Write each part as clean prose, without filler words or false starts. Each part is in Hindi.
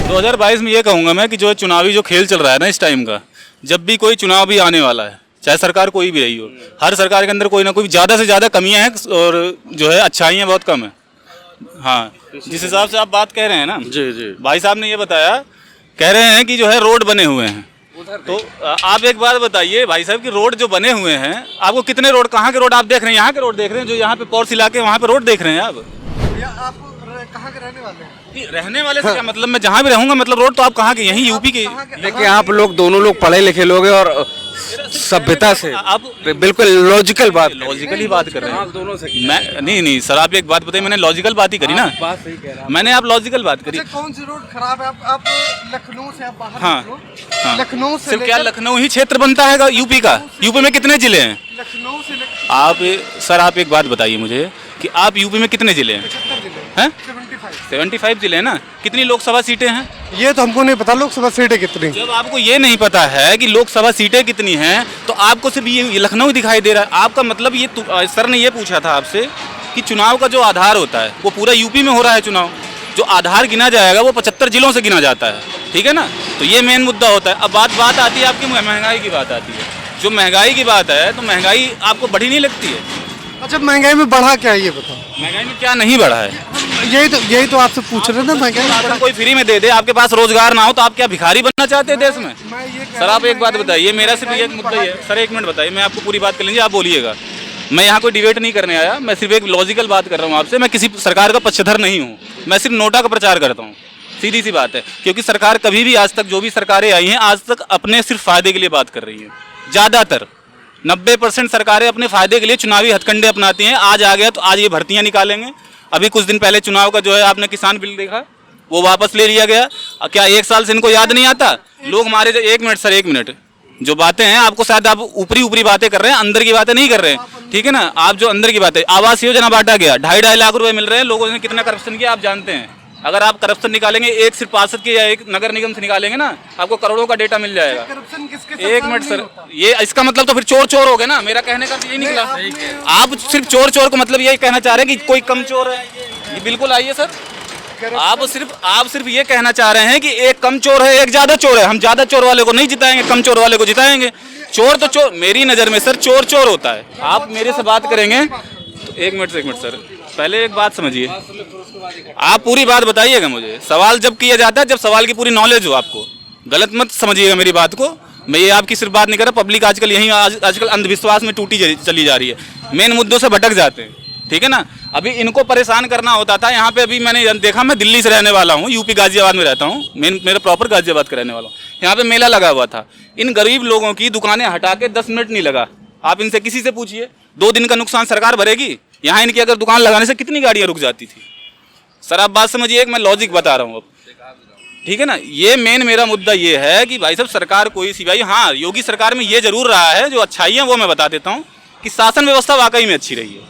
2022 में ये कहूँगा मैं कि जो चुनावी जो खेल चल रहा है ना इस टाइम का, जब भी कोई चुनाव भी आने वाला है, चाहे सरकार कोई भी रही हो, हर सरकार के अंदर कोई ना कोई ज़्यादा से ज़्यादा कमियां हैं और जो है अच्छाइयाँ बहुत कम है। हाँ, जिस हिसाब से आप बात कह रहे हैं ना, जी जी। भाई साहब ने ये बताया, कह रहे हैं कि जो है रोड बने हुए हैं, तो आप एक बात बताइए भाई साहब कि रोड जो बने हुए हैं, आपको कितने रोड, कहाँ के रोड आप देख रहे हैं? यहाँ के रोड देख रहे हैं, जो यहाँ पे पॉर्स इलाके वहाँ पे रोड देख रहे हैं आप? आप कहाँ के रहने वाले हैं? रहने वाले से क्या मतलब, मैं जहाँ भी रहूँगा मतलब रोड तो आप कहाँ के, यहीं यूपी के। देखिए आप लोग दोनों लोग पढ़े लिखे लोग हैं और सभ्यता से आप बिल्कुल लॉजिकल बात लॉजिकल ही बात कर रहे हैं। दोनों से मैं नहीं सर, आप एक बात बताइए, मैंने लॉजिकल बात ही करी ना, बात सही कह रहा मैंने आप लॉजिकल बात करी। अच्छा, कौन सी रोड खराब है? आप लखनऊ से आप बाहर हाँ, निकलो। हाँ। लखनऊ से सिर्फ क्या लेकर- लखनऊ ही क्षेत्र बनता है यूपी का? यूपी में कितने जिले हैं? लखनऊ से लेकर आप सर आप एक बात बताइए मुझे कि आप यूपी में कितने जिले हैं? 75 जिले हैं? 75। 75 जिले हैं ना, कितनी लोकसभा सीटें हैं? ये तो हमको नहीं पता लोकसभा सीटें कितनी। जब आपको ये नहीं पता है कि लोकसभा सीटें कितनी हैं, तो आपको सिर्फ ये लखनऊ दिखाई दे रहा है। आपका मतलब ये सर ने ये पूछा था आपसे कि चुनाव का जो आधार होता है वो पूरा यूपी में हो रहा है चुनाव, जो आधार गिना जाएगा वो 75 जिलों से गिना जाता है, ठीक है ना? तो ये मेन मुद्दा होता है। अब बात आती है आपकी महंगाई की बात आती है। जो महंगाई की बात है, तो महंगाई आपको बढ़ी नहीं लगती है? अच्छा, महंगाई में बढ़ा क्या है ये बताओ? महंगाई में क्या नहीं बढ़ा है? यही तो आपसे पूछ रहे थे, महंगाई में बढ़ा। कोई फ्री में दे दे, आपके पास रोजगार ना हो तो आप क्या भिखारी बनना चाहते हैं देश में? मैं ये कह सर रहा आप हूं, एक बात महंगाई- बताइए, मेरा सिर्फ एक मुद्दा ही है सर, एक मिनट बताइए, मैं आपको पूरी बात कर लीजिए, आप बोलिएगा। मैं यहाँ कोई डिबेट नहीं करने आया, मैं सिर्फ एक लॉजिकल बात कर रहा हूँ आपसे। मैं किसी सरकार का पक्षधर नहीं हूँ, मैं सिर्फ नोटा का प्रचार करता हूँ, सीधी सी बात है। क्योंकि सरकार कभी भी आज तक, जो भी सरकारें आई हैं आज तक, अपने सिर्फ फायदे के लिए बात कर रही हैं। ज़्यादातर 90% सरकारें अपने फायदे के लिए चुनावी हथकंडे अपनाती हैं। आज आ गया तो आज ये भर्तियाँ निकालेंगे। अभी कुछ दिन पहले चुनाव का जो है आपने किसान बिल देखा, वो वापस ले लिया गया। क्या 1 साल से इनको याद नहीं आता? लोग हमारे, एक मिनट सर, 1 मिनट, जो बातें हैं आपको शायद आप ऊपरी बातें कर रहे हैं, अंदर की बातें नहीं कर रहे हैं, ठीक है ना? आप जो अंदर की बातें, आवास योजना बांटा गया, 2.5 लाख रुपए मिल रहे हैं, लोगों ने कितना करप्शन किया आप जानते हैं। अगर आप करप्शन निकालेंगे एक सिर्फ पार्षद के या एक नगर निगम से निकालेंगे ना, आपको करोड़ों का डेटा मिल जाएगा। करप्शन किसके एक सरकार मिनट में सर, नहीं होता? ये इसका मतलब तो फिर चोर हो गए ना, मेरा कहने का यही निकला। आप सिर्फ चोर को मतलब यही कहना चाह रहे हैं कि कोई कम चोर है? ये बिल्कुल आइए सर, आप सिर्फ ये कहना चाह रहे हैं कि एक कम चोर है, एक ज्यादा चोर है। हम ज्यादा चोर वाले को नहीं जिताएंगे, कम चोर वाले को जिताएंगे। चोर तो चोर, मेरी नज़र में सर चोर होता है। आप मेरे से बात करेंगे तो एक मिनट सर, पहले एक बात समझिए, आप पूरी बात बताइएगा मुझे। सवाल जब किया जाता है, जब सवाल की पूरी नॉलेज हो, आपको गलत मत समझिएगा मेरी बात को। मैं ये आपकी सिर्फ बात नहीं कर रहा, पब्लिक आजकल यही आजकल अंधविश्वास में टूटी चली जा रही है, मेन मुद्दों से भटक जाते हैं, ठीक है ना? अभी इनको परेशान करना होता था यहाँ पे। अभी मैंने देखा, मैं दिल्ली से रहने वाला हूँ, यूपी गाजियाबाद में रहता हूँ, मेरा प्रॉपर गाजियाबाद का रहने वाला हूँ। यहाँ पे मेला लगा हुआ था, इन गरीब लोगों की दुकानें हटा के 10 मिनट नहीं लगा। आप इनसे किसी से पूछिए, 2 दिन का नुकसान सरकार भरेगी? यहाँ इनकी अगर दुकान लगाने से कितनी गाड़ियाँ रुक जाती थी? सर आप बात समझिए, मैं लॉजिक बता रहा हूँ अब, ठीक है ना? ये मेन मेरा मुद्दा ये है कि भाई साहब सरकार कोई सी भाई, हाँ योगी सरकार में ये जरूर रहा है, जो अच्छाइयाँ वो मैं बता देता हूँ कि शासन व्यवस्था वाकई में अच्छी रही है।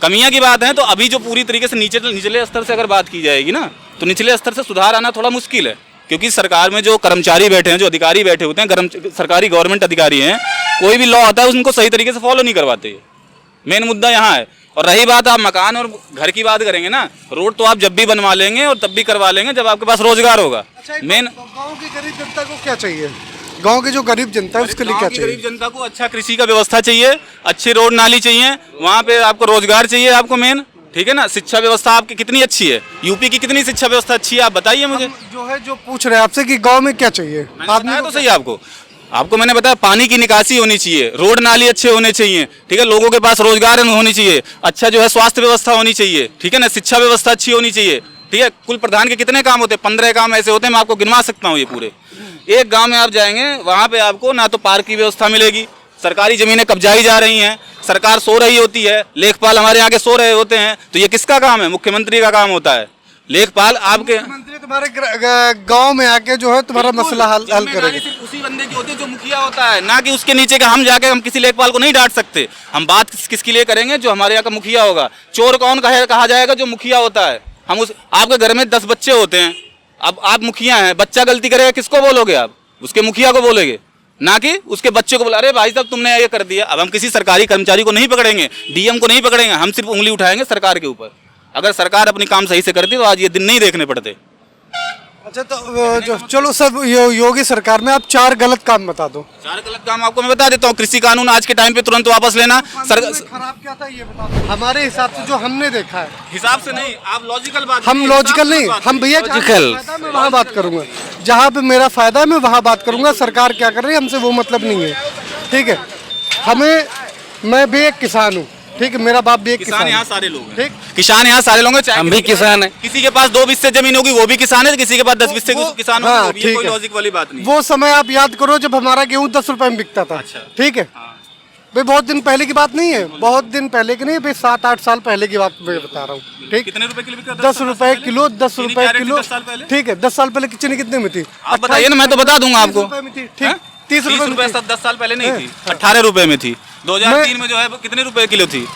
कमियां की बात है तो अभी जो पूरी तरीके से निचले स्तर से अगर बात की जाएगी ना, तो निचले स्तर से सुधार आना थोड़ा मुश्किल है। क्योंकि सरकार में जो कर्मचारी बैठे हैं, जो अधिकारी बैठे होते हैं, सरकारी गवर्नमेंट अधिकारी हैं, कोई भी लॉ आता है उनको सही तरीके से फॉलो नहीं करवाते। मेन मुद्दा यहाँ है। और रही बात आप मकान और घर की बात करेंगे ना, रोड तो आप जब भी बनवा लेंगे और तब भी करवा लेंगे जब आपके पास रोजगार होगा। मेन गाँव की गरीब जनता को क्या चाहिए? गांव की जो गरीब जनता है उसके लिए क्या चाहिए? गरीब जनता को अच्छा कृषि का व्यवस्था चाहिए, अच्छी रोड नाली चाहिए, वहाँ पे आपको रोजगार चाहिए, आपको मेन, ठीक है ना? शिक्षा व्यवस्था आपकी कितनी अच्छी है? यूपी की कितनी शिक्षा व्यवस्था अच्छी है, आप बताइए मुझे। जो है, जो पूछ रहे हैं आपसे कि गांव में क्या चाहिए, आदमी तो सही आपको मैंने बताया, पानी की निकासी होनी चाहिए, रोड नाली अच्छे होने चाहिए, ठीक है? लोगों के पास रोजगार होनी चाहिए, अच्छा जो है स्वास्थ्य व्यवस्था होनी चाहिए, ठीक है ना? शिक्षा व्यवस्था अच्छी होनी चाहिए, ठीक है? कुल प्रधान के कितने काम होते हैं? 15 काम ऐसे होते हैं, मैं आपको गिनवा सकता हूँ ये पूरे। एक गांव में आप जाएंगे, वहाँ पे आपको ना तो पार्क की व्यवस्था मिलेगी, सरकारी जमीनें कब्जाई जा रही हैं, सरकार सो रही होती है, लेखपाल हमारे यहाँ के सो रहे होते हैं। तो ये किसका काम है? मुख्यमंत्री का काम होता है। लेखपाल आपके मुख्यमंत्री तुम्हारे गांव में आके जो है तुम्हारा मसला हल करेंगे। सिर्फ उसी बंदे की होती है जो मुखिया होता है, ना कि उसके नीचे का। हम जाके हम किसी लेखपाल को नहीं डांट सकते। हम बात किसके लिए करेंगे? जो हमारे यहाँ का मुखिया होगा। चोर कौन कहा जाएगा? जो मुखिया होता है। हम उस, आपके घर में 10 बच्चे होते हैं, अब आप मुखिया हैं, बच्चा गलती करेगा, किसको बोलोगे आप? उसके मुखिया को बोलेंगे, ना कि उसके बच्चे को बोला अरे भाई साहब तुमने ये कर दिया। अब हम किसी सरकारी कर्मचारी को नहीं पकड़ेंगे, डीएम को नहीं पकड़ेंगे, हम सिर्फ उंगली उठाएंगे सरकार के ऊपर। अगर सरकार अपनी काम सही से करती तो आज ये दिन नहीं देखने पड़ते। अच्छा तो चलो सब योगी सरकार में आप 4 गलत काम बता दो। 4 गलत काम आपको मैं बता देता हूँ। कृषि कानून आज के टाइम पे तुरंत वापस लेना। खराब क्या था ये बता दो। हमारे हिसाब से जो हमने देखा है, हिसाब से नहीं, आप लॉजिकल बात, हम लॉजिकल नहीं, हम भैया मैं वहाँ बात करूंगा जहाँ पे मेरा फायदा है, मैं वहाँ बात करूंगा। सरकार क्या कर रही है हमसे वो मतलब नहीं है, ठीक है। हमें, मैं भी एक किसान हूँ, ठीक है, मेरा बाप भी एक किसान किसान यहाँ है, सारे लोग हैं। ठीक। किसान यहाँ सारे लोग हैं, चाहे हम भी किसान हैं। किसी के पास 2 बिस्से जमीन होगी वो भी किसान है, किसी के पास 10 बिस्से किसान होगी वो भी है, ठीक कोई है। लॉजिक वाली बात नहीं। वो समय आप याद करो जब हमारा गेहूँ 10 रुपए में बिकता था, अच्छा। ठीक है। भाई बहुत दिन पहले की बात नहीं है, बहुत दिन पहले की नहीं, भाई 7-8 साल पहले की बात मैं बता रहा हूँ, ठीक। कितने रुपए किलो बिका? 10 रुपए किलो, 10 चीनी रुपए क्या रेट थी किलो, 10 साल पहले? ठीक है। 10 साल पहले चीनी कितने में थी? आप बताइए ना, मैं तो बता दूंगा आपको। 30 रुपए में थी, ठीक। 30 रुपए रुपए 10 साल पहले नहीं थी, 18 रुपए में थी। 2003 में जो है कितने रुपए किलो थी?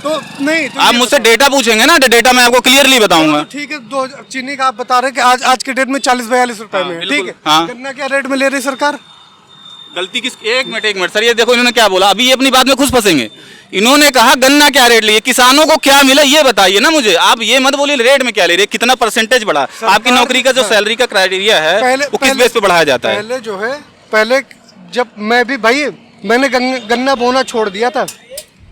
तो नहीं तो आप मुझसे डेटा पूछेंगे ना, डेटा मैं आपको क्लियरली बताऊंगा। ठीक है। चीनी का आप बता रहे कि आज के डेट में 40-42 रुपए में है, ठीक है। हाँ। गन्ना क्या रेट में ले रही सरकार? गलती किस, एक मिनट सर, ये देखो इन्होंने क्या बोला, अभी ये अपनी बात में खुश फंसेंगे। इन्होंने कहा गन्ना क्या रेट लिए, किसानों को क्या मिला ये बताइए ना मुझे। आप ये मत बोलिए रेट में क्या ले रहे, कितना परसेंटेज बढ़ा। आपकी नौकरी का जो सैलरी का क्राइटेरिया है वो किस बेस पे बढ़ाया जाता है? पहले जो है, पहले जब मैं भी भाई मैंने गन्ना बोना छोड़ दिया था,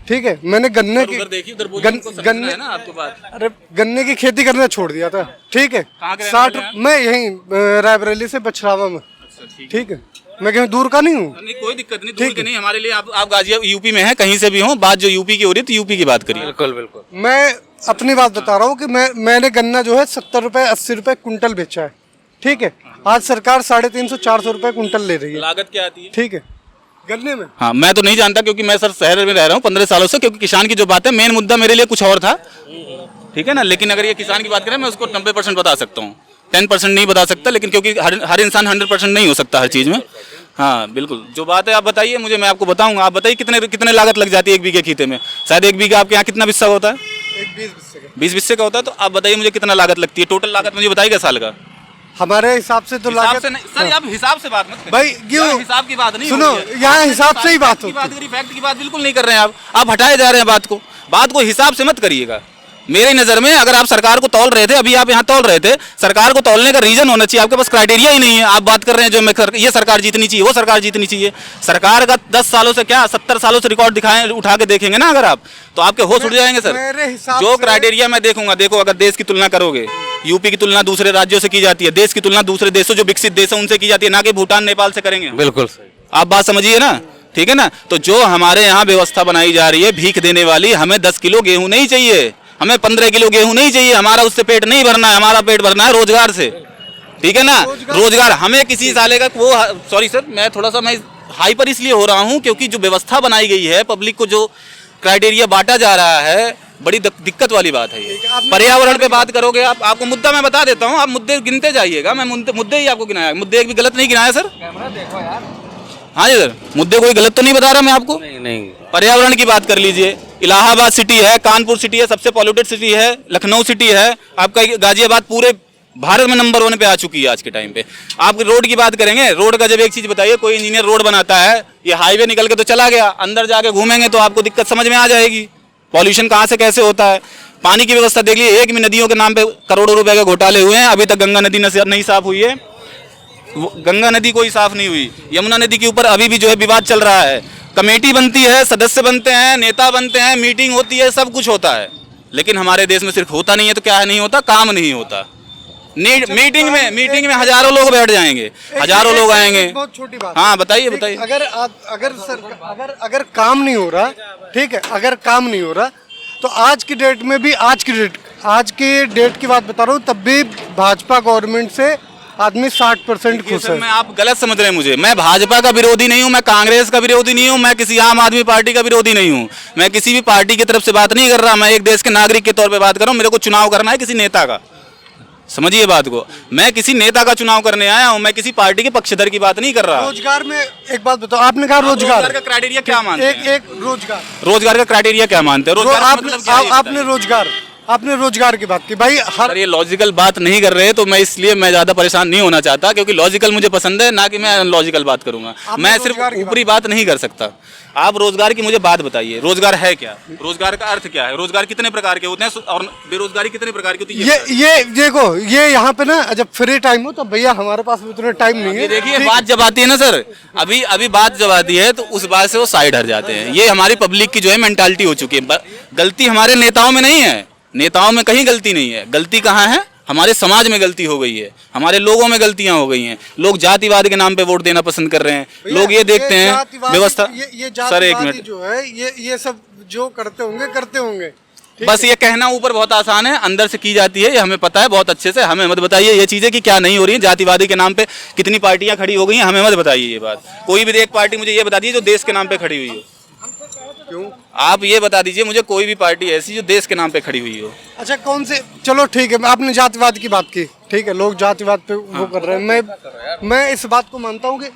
ठीक है। मैंने गन्ने की गन्ने ना आपके पास, अरे गन्ने की खेती करना छोड़ दिया था, ठीक है। कहाँ के रहने 60 वाले हैं? मैं यहीं रायबरेली से बछरावा में, ठीक है। मैं कहीं दूर का नहीं हूँ, नहीं कोई दिक्कत नहीं, दूर के नहीं हमारे लिए। आप गाजियाबाद यूपी में हैं, कहीं से भी हो, बात जो यूपी की हो रही है तो यूपी की बात करिए। बिल्कुल बिल्कुल। मैं अपनी बात बता रहा हूँ कि मैंने गन्ना जो है 70 रुपए 80 रुपए कुंटल बेचा है, ठीक है। आज सरकार 350-400 रुपए कुंटल ले रही है। लागत क्या आती है ठीक है गन्ने में? हाँ मैं तो नहीं जानता, क्योंकि मैं सर शहर में रह रहा हूँ 15 सालों से, क्योंकि किसान की जो बात है, मेन मुद्दा मेरे लिए कुछ और था, ठीक है ना। लेकिन अगर ये किसान की बात करें, मैं उसको 90% बता सकता हूँ, 10% नहीं बता सकता, लेकिन क्योंकि हर इंसान 100% नहीं हो सकता हर चीज़ में। हाँ बिल्कुल, जो बात है आप बताइए मुझे, मैं आपको बताऊंगा। आप बताइए कितने लागत लग जाती है 1 बीघे खेते में? शायद 1 बीघा आपके यहाँ कितना बिस्सा होता है? 20 बिस्से का होता है। तो आप बताइए मुझे कितना लागत लगती है, टोटल लागत मुझे बताइएगा साल का। हमारे हिसाब से तो लागत से नहीं सर, आप हिसाब से बात मत करिए भाई, क्यों? हिसाब की बात नहीं सुनो, हो रही है। यहाँ हिसाब से ही बात होती बात करिए, फैक्ट की बात बिल्कुल नहीं कर रहे हैं आप हटाए जा रहे हैं बात को हिसाब से मत करिएगा। मेरी नज़र में अगर आप सरकार को तौल रहे थे, अभी आप यहाँ तौल रहे थे, सरकार को तौलने का रीजन होना चाहिए, आपके पास क्राइटेरिया ही नहीं है। आप बात कर रहे हैं जो ये सरकार जीतनी चाहिए, वो सरकार जीतनी चाहिए। सरकार का 10 सालों से क्या 70 सालों से रिकॉर्ड दिखाएं, उठा के देखेंगे ना अगर आप, तो आपके होश उड़ जाएंगे सर। मेरे हिसाब जो से- क्राइटेरिया मैं देखूंगा, देखो अगर देश की तुलना करोगे, यूपी की तुलना दूसरे राज्यों से की जाती है, देश की तुलना दूसरे देशों जो विकसित देश है उनसे की जाती है, ना कि भूटान नेपाल से करेंगे। बिल्कुल सही। आप बात समझिए ना, ठीक है ना। तो जो हमारे यहाँ व्यवस्था बनाई जा रही है भीख देने वाली, हमें 10 किलो गेहूं नहीं चाहिए, हमें 15 किलो गेहूं नहीं चाहिए, हमारा उससे पेट नहीं भरना है, हमारा पेट भरना है रोजगार से, ठीक है ना। रोजगार हमें किसी साले का वो, सॉरी सर मैं थोड़ा सा मैं हाइपर इसलिए हो रहा हूँ क्योंकि जो व्यवस्था बनाई गई है, पब्लिक को जो क्राइटेरिया बांटा जा रहा है, बड़ी दिक्कत वाली बात है ये। पर्यावरण पे बात करोगे आप, आपको मुद्दा मैं बता देता हूँ, आप मुद्दे गिनते जाइएगा। मैं मुद्दे ही आपको गिनाया, मुद्दे एक भी गलत नहीं गिनाया सर। हाँ जी सर, मुद्दे कोई गलत तो नहीं बता रहा मैं आपको। नहीं। पर्यावरण की बात कर लीजिए, इलाहाबाद सिटी है, कानपुर सिटी है, सबसे पॉल्यूटेड सिटी है, लखनऊ सिटी है, आपका गाजियाबाद पूरे भारत में नंबर 1 पे आ चुकी है आज के टाइम पे। आप रोड की बात करेंगे, रोड का जब एक चीज बताइए, कोई इंजीनियर रोड बनाता है, ये हाईवे निकल के तो चला गया, अंदर जाके घूमेंगे तो आपको दिक्कत समझ में आ जाएगी, पॉल्यूशन कहाँ से कैसे होता है। पानी की व्यवस्था देख लीजिए, एक भी नदियों के नाम पे करोड़ों रुपए के घोटाले हुए हैं, अभी तक गंगा नदी नहीं साफ हुई है, गंगा नदी कोई साफ नहीं हुई। यमुना नदी के ऊपर अभी भी जो है विवाद चल रहा है। कमेटी बनती है, सदस्य बनते हैं, नेता बनते हैं, मीटिंग होती है, सब कुछ होता है, लेकिन हमारे देश में सिर्फ होता नहीं है तो क्या नहीं होता, काम नहीं होता। मीटिंग में हजारों लोग बैठ जाएंगे, हजारों लोग आएंगे। बहुत छोटी बात। हाँ बताइए बताइए। अगर काम नहीं हो रहा, ठीक है, अगर काम नहीं हो रहा तो आज की डेट में भी, आज की डेट की बात बता रहा हूँ, तब भी भाजपा गवर्नमेंट से आदमी 60% खुश है। मैं आप गलत समझ रहे हैं मुझे, मैं भाजपा का विरोधी नहीं हूं, मैं कांग्रेस का विरोधी नहीं हूं, मैं किसी आम आदमी पार्टी का विरोधी नहीं हूं, मैं किसी भी पार्टी की तरफ से बात नहीं कर रहा, मैं एक देश के नागरिक के तौर पे बात कर रहा हूं। मेरे को चुनाव करना है किसी नेता का, समझिए बात को, मैं किसी नेता का चुनाव करने आया हूं, मैं किसी पार्टी के पक्षधर की बात नहीं कर रहा। रोजगार में एक बात बताओ, आपने कहा रोजगार का क्राइटेरिया क्या मानते हैं? एक रोजगार का क्राइटेरिया क्या मानते हैं? आपने रोजगार आपने रोजगार की बात की भाई, हर अगर ये लॉजिकल बात नहीं कर रहे तो मैं इसलिए मैं ज़्यादा परेशान नहीं होना चाहता, क्योंकि लॉजिकल मुझे पसंद है, ना कि मैं अनलॉजिकल बात करूंगा। मैं सिर्फ रोजगार की ऊपरी बात नहीं कर सकता। आप रोजगार की मुझे बात बताइए, रोजगार है क्या, रोजगार का अर्थ क्या है, रोजगार कितने प्रकार के होते हैं और बेरोजगारी कितने प्रकार की होती है? ये देखो, ये यहाँ पे ना जब फ्री टाइम हो तो भैया हमारे पास भी उतना टाइम नहीं ये है। देखिए बात जब आती है ना सर, अभी अभी बात जब आती है तो उस बात से वो साइड हट जाते हैं। ये हमारी पब्लिक की जो है मेंटालिटी हो चुकी है। गलती हमारे नेताओं में नहीं है, नेताओं में कहीं गलती नहीं है, गलती कहाँ है, हमारे समाज में गलती हो गई है, हमारे लोगों में गलतियां हो गई हैं। लोग जातिवाद के नाम पे वोट देना पसंद कर रहे हैं। लोग ये देखते हैं व्यवस्था। सर एक मिनट, जो है ये सब जो करते होंगे। बस ये कहना ऊपर बहुत आसान है, अंदर से की जाती है, ये हमें पता है बहुत अच्छे से। हमें मत बताइए ये चीजें कि क्या नहीं हो रही है। जातिवादी के नाम पे कितनी पार्टियां खड़ी हो गई हैं, हमें मत बताइए ये बात। कोई भी एक पार्टी मुझे ये बता दीजिए जो देश के नाम पे खड़ी हुई हो। क्यों? आप ये बता दीजिए मुझे कोई भी पार्टी ऐसी जो देश के नाम पे खड़ी हुई हो। अच्छा कौन से, चलो ठीक है, आपने जातिवाद की बात की, ठीक है, लोग जातिवाद पे वो कर रहे हैं। मैं इस बात को मानता हूँ कि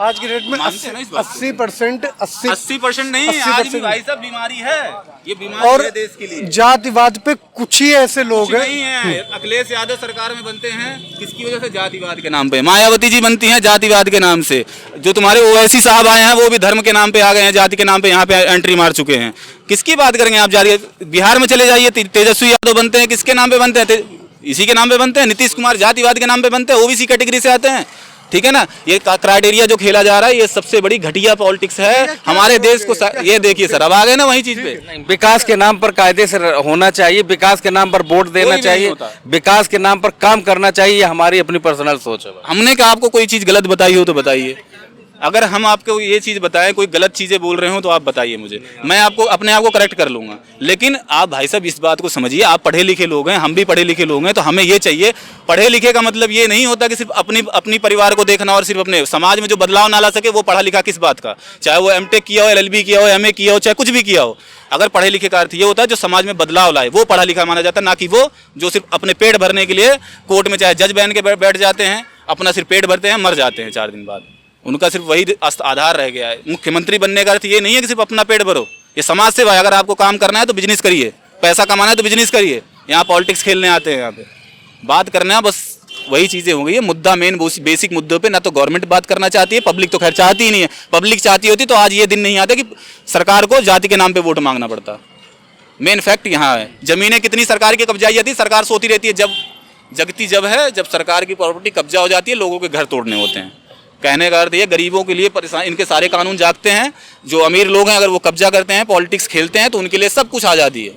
आज की डेट में 80% 80% नहीं, आज भी भाई साहब बीमारी है, ये बीमारी और है देश के लिए। जातिवाद पे कुछ ही ऐसे लोग हैं। नहीं है, अखिलेश यादव सरकार में बनते हैं किसकी वजह से, जातिवाद के नाम पे। मायावती जी बनती हैं जातिवाद के नाम से। जो तुम्हारे ओवैसी साहब आए हैं वो भी धर्म के नाम पे आ गए हैं, जाति के नाम पे यहाँ पे एंट्री मार चुके हैं। किसकी बात करेंगे आप? जा रही है बिहार में चले जाइए, तेजस्वी यादव बनते हैं, किसके नाम पे बनते हैं? इसी के नाम पे बनते हैं। नीतीश कुमार जातिवाद के नाम पे बनते हैं, ओबीसी कैटेगरी से आते हैं। ठीक है ना, ये क्राइटेरिया जो खेला जा रहा है ये सबसे बड़ी घटिया पॉलिटिक्स है हमारे देश को। ये देखिए सर, अब आ गए ना वही चीज पे। विकास के नाम पर कायदे से होना चाहिए, विकास के नाम पर वोट देना चाहिए, विकास के नाम पर काम करना चाहिए, ये हमारी अपनी पर्सनल सोच है। हमने क्या आपको कोई चीज गलत बताई हो तो बताइए। अगर हम आपको ये चीज बताएं, कोई गलत चीजें बोल रहे हो तो आप बताइए मुझे, मैं आपको अपने आप को करेक्ट कर लूंगा। लेकिन आप भाई साहब इस बात को समझिए, आप पढ़े लिखे लोग हैं, हम भी पढ़े लिखे लोग हैं, तो हमें ये चाहिए। पढ़े लिखे का मतलब ये नहीं होता कि सिर्फ अपनी परिवार को देखना और सिर्फ अपने समाज में जो बदलाव ना ला सके वो पढ़ा लिखा किस बात का। चाहे वो एमटेक किया हो, LLB किया हो, MA किया हो, चाहे कुछ भी किया हो। अगर पढ़े लिखे का अर्थ ये होता है जो समाज में बदलाव लाए, वो पढ़ा लिखा माना जाता है, ना कि वो जो सिर्फ अपने पेट भरने के लिए कोर्ट में चाहे जज बन के बैठ जाते हैं, अपना सिर्फ पेट भरते हैं, मर जाते हैं 4 दिन बाद। उनका सिर्फ वही आधार रह गया है। मुख्यमंत्री बनने का अर्थ ये नहीं है कि सिर्फ अपना पेट भरो, ये समाज सेवा है। अगर आपको काम करना है तो बिजनेस करिए, पैसा कमाना है तो बिजनेस करिए। यहाँ पॉलिटिक्स खेलने आते हैं, यहाँ पे बात करना है, बस वही चीज़ें हो गई है। मुद्दा मेन बेसिक मुद्दों पे ना तो गवर्नमेंट बात करना चाहती है, पब्लिक तो खैर चाहती ही नहीं है। पब्लिक चाहती होती तो आज ये दिन नहीं आता कि सरकार को जाति के नाम पे वोट मांगना पड़ता। मेन फैक्ट यहाँ है। जमीनें कितनी सरकार की कब्जा जाती है, सरकार सोती रहती है जब जगती जब है, जब सरकार की प्रॉपर्टी कब्जा हो जाती है, लोगों के घर तोड़ने होते हैं। कहने का अर्थ ये, गरीबों के लिए परेशान, इनके सारे कानून जागते हैं। जो अमीर लोग हैं अगर वो कब्जा करते हैं, पॉलिटिक्स खेलते हैं, तो उनके लिए सब कुछ आज़ादी है।